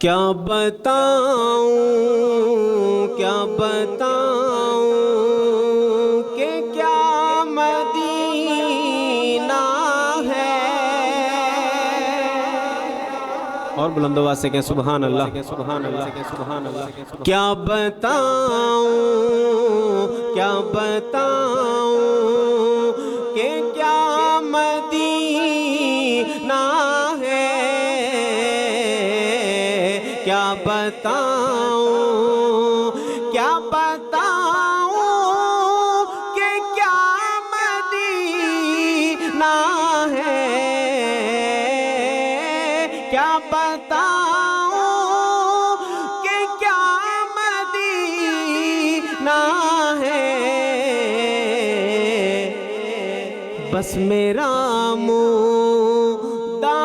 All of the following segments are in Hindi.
क्या बताऊं क्या बताऊं कि क्या मदीना है। और बुलंद आवाज से कहें सुभान अल्लाह सुभान अल्लाह सुभान अल्लाह। क्या बताऊं कि क्या मदीना है। क्या बताऊं कि क्या मदीना है। क्या बताऊं कि क्या मदीना है। बस मेरा मुद्दा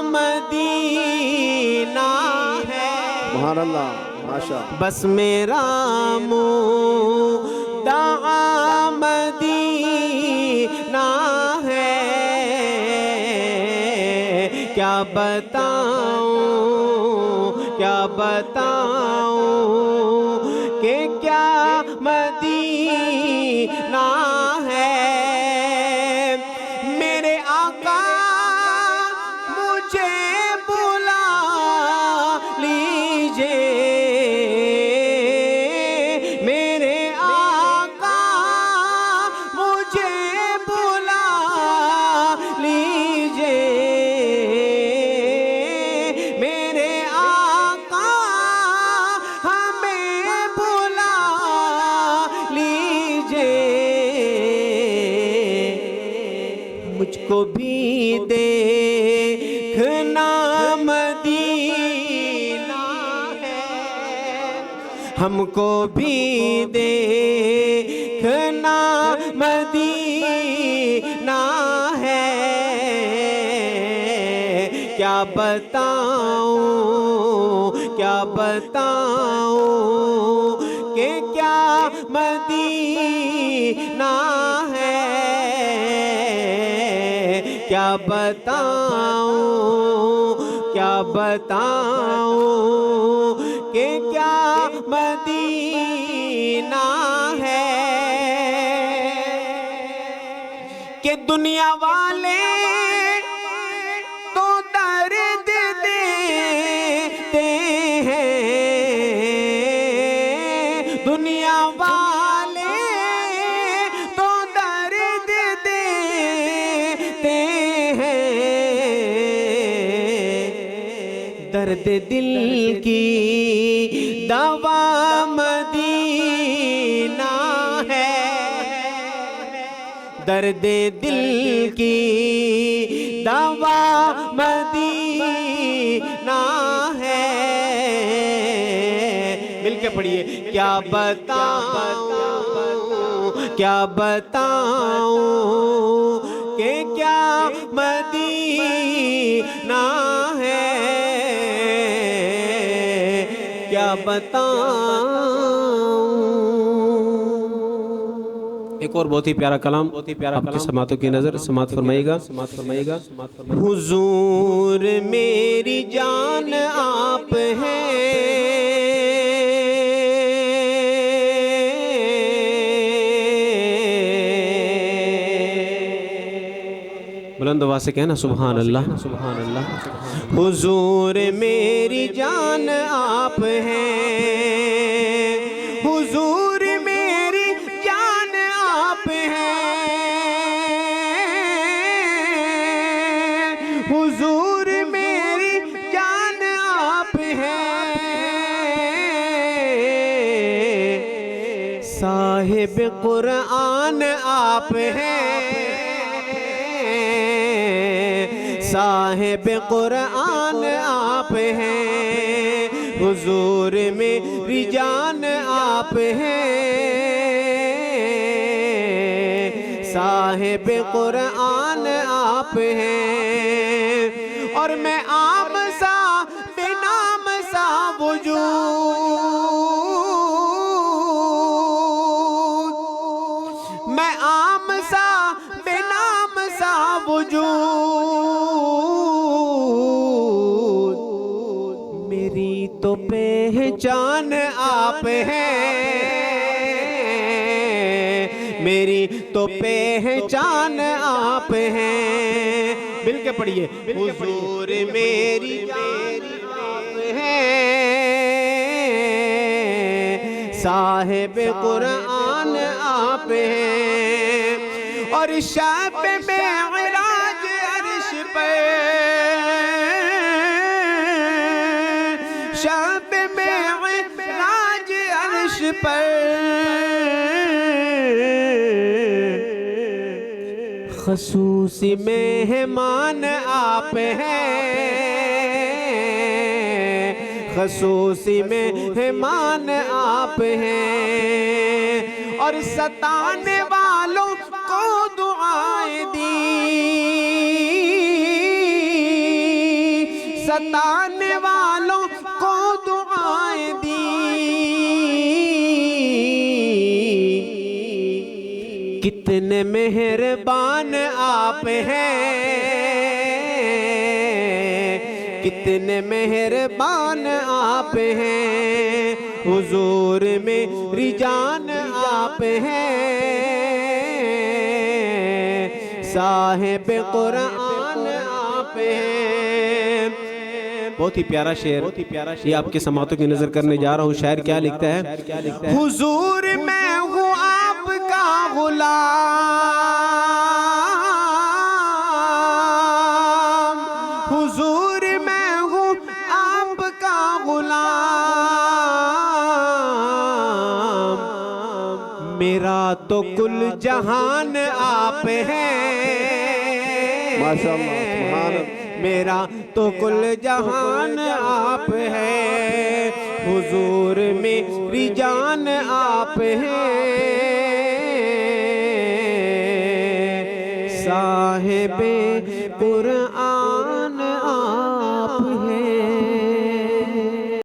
मदीना है। सुभान अल्लाह माशा। बस मेरा मुद्दा मदीना है। क्या बताऊं कि क्या मदीना है। मेरे आका मुझे बुला लीजिए। मेरे आका मुझे बुला लीजिए। मेरे आका हमें बुला लीजिए। मुझको भी देखना मदीना है। हमको भी देखना मदीना है। क्या बताऊं कि क्या मदीना है। क्या बताऊं कि क्या मदीना है। कि दुनिया वाले तो दर्द देते हैं। दुनिया वाले तो दर्द देते हैं। दर्द दिल की दवा मदीना है। दर्द दिल की दवा मदीना है। मिलके पढ़िए। क्या बताऊं कि क्या मदीना है। क्या बताऊं। एक और बहुत ही प्यारा कलाम आपकी समातों की नजर समात फरमाइएगा। हुजूर मेरी जान आप हैं। बुलंद आवाज से कहना सुभान अल्लाह सुभान अल्लाह। हुजूर मेरी जान आप हैं। हुजूर मेरी जान आप हैं। हुजूर मेरी जान आप हैं। साहिब कुरान आप हैं। साहिब कुरान आप हैं। हुजूर मेरी जान आप हैं। साहिब कुरान आप हैं। और मैं आम सा बेनाम सा वजूद। मैं आम सा बेनाम सा वजूद। मेरी तो पहचान आप हैं, मेरी तो पहचान आप हैं। मिल के पढ़िए, हुजूर मेरी जान आप हैं, साहिब कुरान आप हैं। और शब मेराज अर्श पर, शब मेराज अर्श पर खसूसी मेहमान आप हैं, खसूसी मेहमान आप हैं। और सताने वालों को दुआएं दी, सताने वालों को दुआएं दी। कितने मेहरबान आप हैं, कितने मेहरबान आप हैं। हुजूर मेरी जान आप हैं, साहिब कुरान आप हैं। बहुत ही प्यारा शेर, ये आपके समातों की नजर करने जा रहा हूँ। शायर क्या लिखता है? हुजूर मैं हूँ आपका गुलाम, हुजूर मैं हूँ आपका गुलाम। मेरा तो कुल जहान आप हैं, माशाअल्लाह, सुभान अल्लाह। मेरा तो कुल जहान आप हैं। हुजूर मेरी जान आप हैं, साहिब कुरान